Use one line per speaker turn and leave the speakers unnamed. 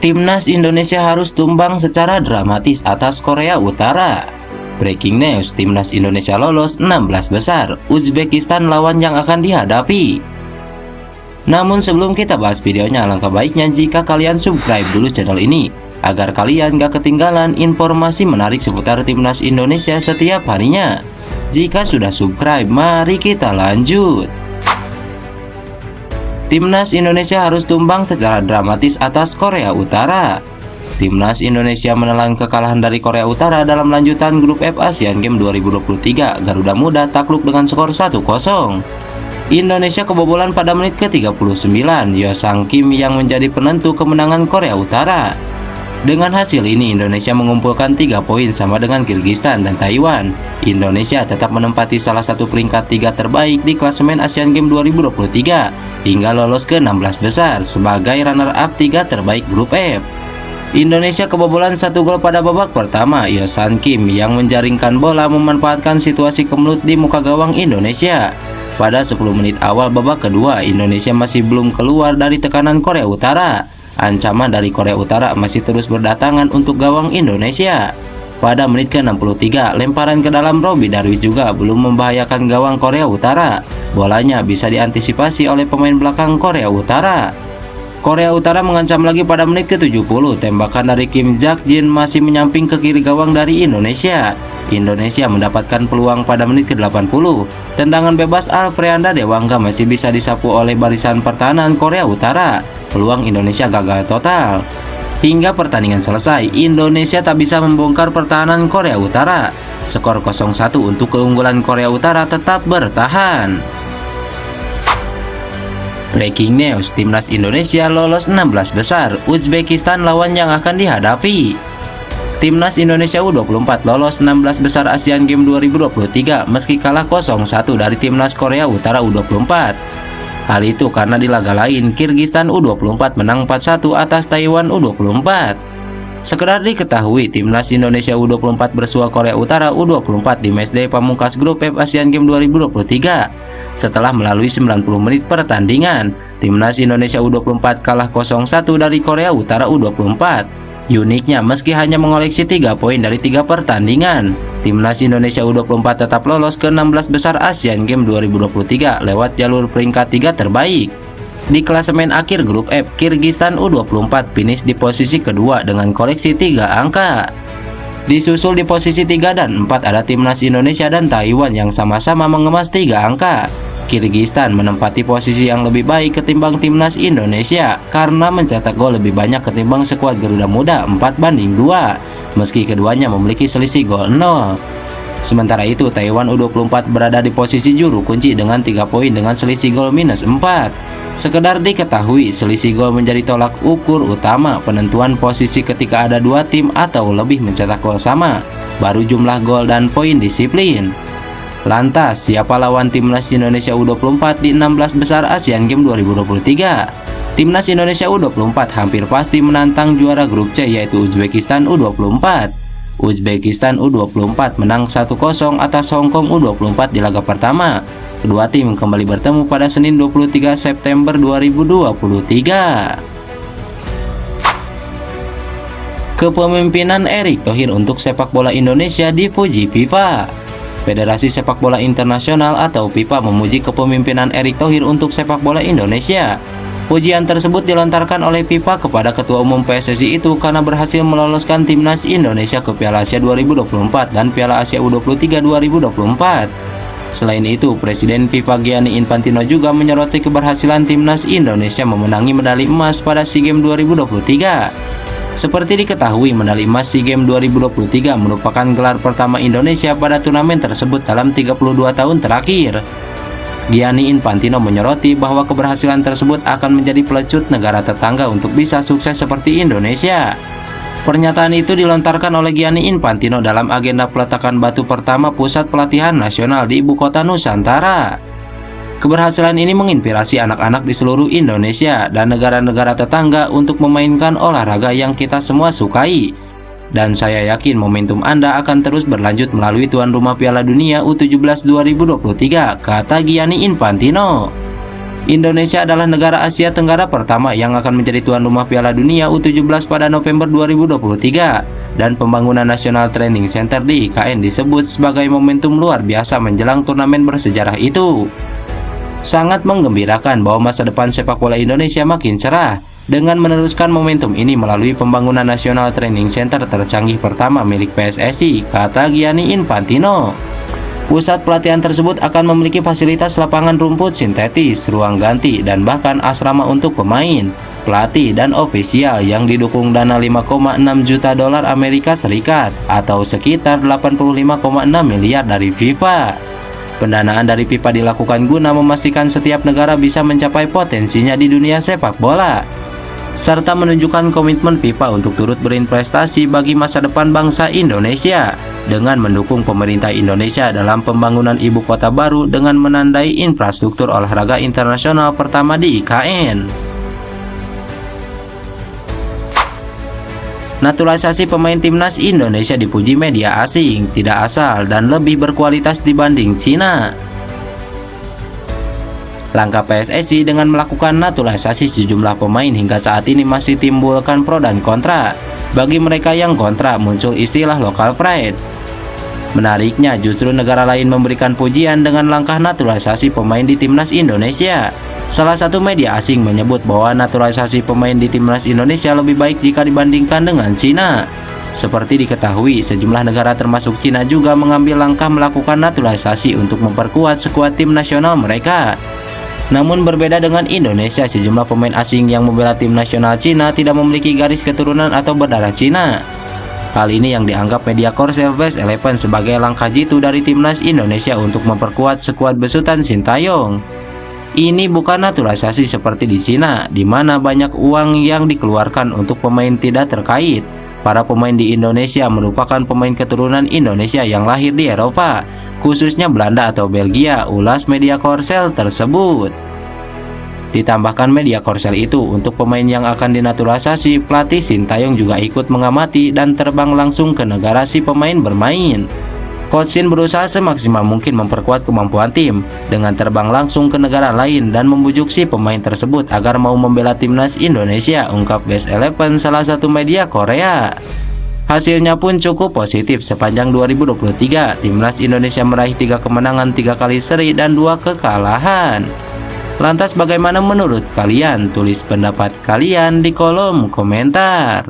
Timnas Indonesia harus tumbang secara dramatis atas Korea Utara. Breaking news, Timnas Indonesia lolos 16 besar, Uzbekistan lawan yang akan dihadapi. Namun sebelum kita bahas videonya, alangkah baiknya jika kalian subscribe dulu channel ini, agar kalian gak ketinggalan informasi menarik seputar Timnas Indonesia setiap harinya. Jika sudah subscribe, mari kita lanjut. Timnas Indonesia harus tumbang secara dramatis atas Korea Utara. Timnas Indonesia menelan kekalahan dari Korea Utara dalam lanjutan grup F Asian Games 2023. Garuda Muda takluk dengan skor 1-0. Indonesia kebobolan pada menit ke-39. Yo Sang Kim yang menjadi penentu kemenangan Korea Utara. Dengan hasil ini, Indonesia mengumpulkan 3 poin sama dengan Kirgistan dan Taiwan. Indonesia tetap menempati salah satu peringkat 3 terbaik di klasemen Asian Games 2023 hingga lolos ke 16 besar sebagai runner-up 3 terbaik grup F. Indonesia kebobolan 1 gol pada babak pertama. Yo Sang Kim yang menjaringkan bola memanfaatkan situasi kemelut di muka gawang Indonesia. Pada 10 menit awal babak kedua, Indonesia masih belum keluar dari tekanan Korea Utara. Ancaman dari Korea Utara masih terus berdatangan untuk gawang Indonesia. Pada menit ke-63, lemparan ke dalam Robby Darwish juga belum membahayakan gawang Korea Utara. Bolanya bisa diantisipasi oleh pemain belakang Korea Utara. Korea Utara mengancam lagi pada menit ke-70. Tembakan dari Kim Jak-jin masih menyamping ke kiri gawang dari Indonesia. Indonesia mendapatkan peluang pada menit ke-80. Tendangan bebas Alfreanda Dewangga masih bisa disapu oleh barisan pertahanan Korea Utara. Peluang Indonesia gagal total. Hingga pertandingan selesai, Indonesia tak bisa membongkar pertahanan Korea Utara. Skor 0-1 untuk keunggulan Korea Utara tetap bertahan. Breaking news, Timnas Indonesia lolos 16 besar, Uzbekistan lawan yang akan dihadapi. Timnas Indonesia U24 lolos 16 besar Asian Games 2023 meski kalah 0-1 dari Timnas Korea Utara U24. Hal itu karena di laga lain, Kirgistan U24 menang 4-1 atas Taiwan U24. Sekedar diketahui, Timnas Indonesia U24 bersua Korea Utara U24 di matchday pamungkas grup F Asian Games 2023. Setelah melalui 90 menit pertandingan, Timnas Indonesia U24 kalah 0-1 dari Korea Utara U24. Uniknya, meski hanya mengoleksi 3 poin dari 3 pertandingan, Timnas Indonesia U24 tetap lolos ke 16 besar Asian Games 2023 lewat jalur peringkat 3 terbaik. Di klasemen akhir grup F, Kirgistan U24 finish di posisi kedua dengan koleksi 3 angka. Disusul di posisi 3 dan 4 ada Timnas Indonesia dan Taiwan yang sama-sama mengemas 3 angka. Kirgistan menempati posisi yang lebih baik ketimbang Timnas Indonesia karena mencetak gol lebih banyak ketimbang skuad Garuda Muda 4-2, meski keduanya memiliki selisih gol 0. Sementara itu, Taiwan U24 berada di posisi juru kunci dengan 3 poin dengan selisih gol -4. Sekedar diketahui, selisih gol menjadi tolak ukur utama penentuan posisi ketika ada 2 tim atau lebih mencetak gol sama, baru jumlah gol dan poin disiplin. Lantas, siapa lawan Timnas Indonesia U24 di 16 besar Asian Games 2023? Timnas Indonesia U24 hampir pasti menantang juara grup C yaitu Uzbekistan U24. Uzbekistan U24 menang 1-0 atas Hong Kong U24 di laga pertama. Kedua tim kembali bertemu pada Senin 23 September 2023. Kepemimpinan Erick Thohir untuk sepak bola Indonesia dipuji FIFA. Federasi Sepak Bola Internasional atau FIFA memuji kepemimpinan Erick Thohir untuk sepak bola Indonesia. Pujian tersebut dilontarkan oleh FIFA kepada Ketua Umum PSSI itu karena berhasil meloloskan Timnas Indonesia ke Piala Asia 2024 dan Piala Asia U23 2024. Selain itu, Presiden FIFA Gianni Infantino juga menyoroti keberhasilan Timnas Indonesia memenangi medali emas pada SEA Games 2023. Seperti diketahui, medali emas SEA Games 2023 merupakan gelar pertama Indonesia pada turnamen tersebut dalam 32 tahun terakhir. Gianni Infantino menyoroti bahwa keberhasilan tersebut akan menjadi pelecut negara tetangga untuk bisa sukses seperti Indonesia. Pernyataan itu dilontarkan oleh Gianni Infantino dalam agenda peletakan batu pertama pusat pelatihan nasional di ibu kota Nusantara. Keberhasilan ini menginspirasi anak-anak di seluruh Indonesia dan negara-negara tetangga untuk memainkan olahraga yang kita semua sukai. Dan saya yakin momentum Anda akan terus berlanjut melalui tuan rumah Piala Dunia U17 2023, kata Gianni Infantino. Indonesia adalah negara Asia Tenggara pertama yang akan menjadi tuan rumah Piala Dunia U17 pada November 2023, dan pembangunan National Training Center di IKN disebut sebagai momentum luar biasa menjelang turnamen bersejarah itu. Sangat menggembirakan bahwa masa depan sepak bola Indonesia makin cerah dengan meneruskan momentum ini melalui pembangunan National Training Center tercanggih pertama milik PSSI, kata Gianni Infantino. Pusat pelatihan tersebut akan memiliki fasilitas lapangan rumput sintetis, ruang ganti, dan bahkan asrama untuk pemain, pelatih, dan ofisial yang didukung dana 5,6 juta dolar Amerika Serikat atau sekitar 85,6 miliar dari FIFA. Pendanaan dari FIFA dilakukan guna memastikan setiap negara bisa mencapai potensinya di dunia sepak bola, serta menunjukkan komitmen FIFA untuk turut berinvestasi bagi masa depan bangsa Indonesia dengan mendukung pemerintah Indonesia dalam pembangunan ibu kota baru dengan menandai infrastruktur olahraga internasional pertama di IKN. Naturalisasi pemain timnas Indonesia dipuji media asing, tidak asal dan lebih berkualitas dibanding Cina. Langkah PSSI dengan melakukan naturalisasi sejumlah pemain hingga saat ini masih timbulkan pro dan kontra. Bagi mereka yang kontra, muncul istilah local pride. Menariknya, justru negara lain memberikan pujian dengan langkah naturalisasi pemain di timnas Indonesia. Salah satu media asing menyebut bahwa naturalisasi pemain di timnas Indonesia lebih baik jika dibandingkan dengan Cina. Seperti diketahui, sejumlah negara termasuk Cina juga mengambil langkah melakukan naturalisasi untuk memperkuat skuad tim nasional mereka. Namun berbeda dengan Indonesia, sejumlah pemain asing yang membela tim nasional Cina tidak memiliki garis keturunan atau berdarah Cina. Hal ini yang dianggap media Korsel Best 11 sebagai langkah jitu dari timnas Indonesia untuk memperkuat skuad besutan Sintayong. Ini bukan naturalisasi seperti di Cina, di mana banyak uang yang dikeluarkan untuk pemain tidak terkait. Para pemain di Indonesia merupakan pemain keturunan Indonesia yang lahir di Eropa, khususnya Belanda atau Belgia, ulas media Korsel tersebut. Ditambahkan media Korsel itu, untuk pemain yang akan dinaturalisasi, pelatih Sintayong juga ikut mengamati dan terbang langsung ke negara si pemain bermain. Coach Shin berusaha semaksimal mungkin memperkuat kemampuan tim dengan terbang langsung ke negara lain dan membujuk si pemain tersebut agar mau membela timnas Indonesia, ungkap Best 11, salah satu media Korea. Hasilnya pun cukup positif. Sepanjang 2023, timnas Indonesia meraih 3 kemenangan, 3 kali seri, dan 2 kekalahan. Lantas bagaimana menurut kalian? Tulis pendapat kalian di kolom komentar.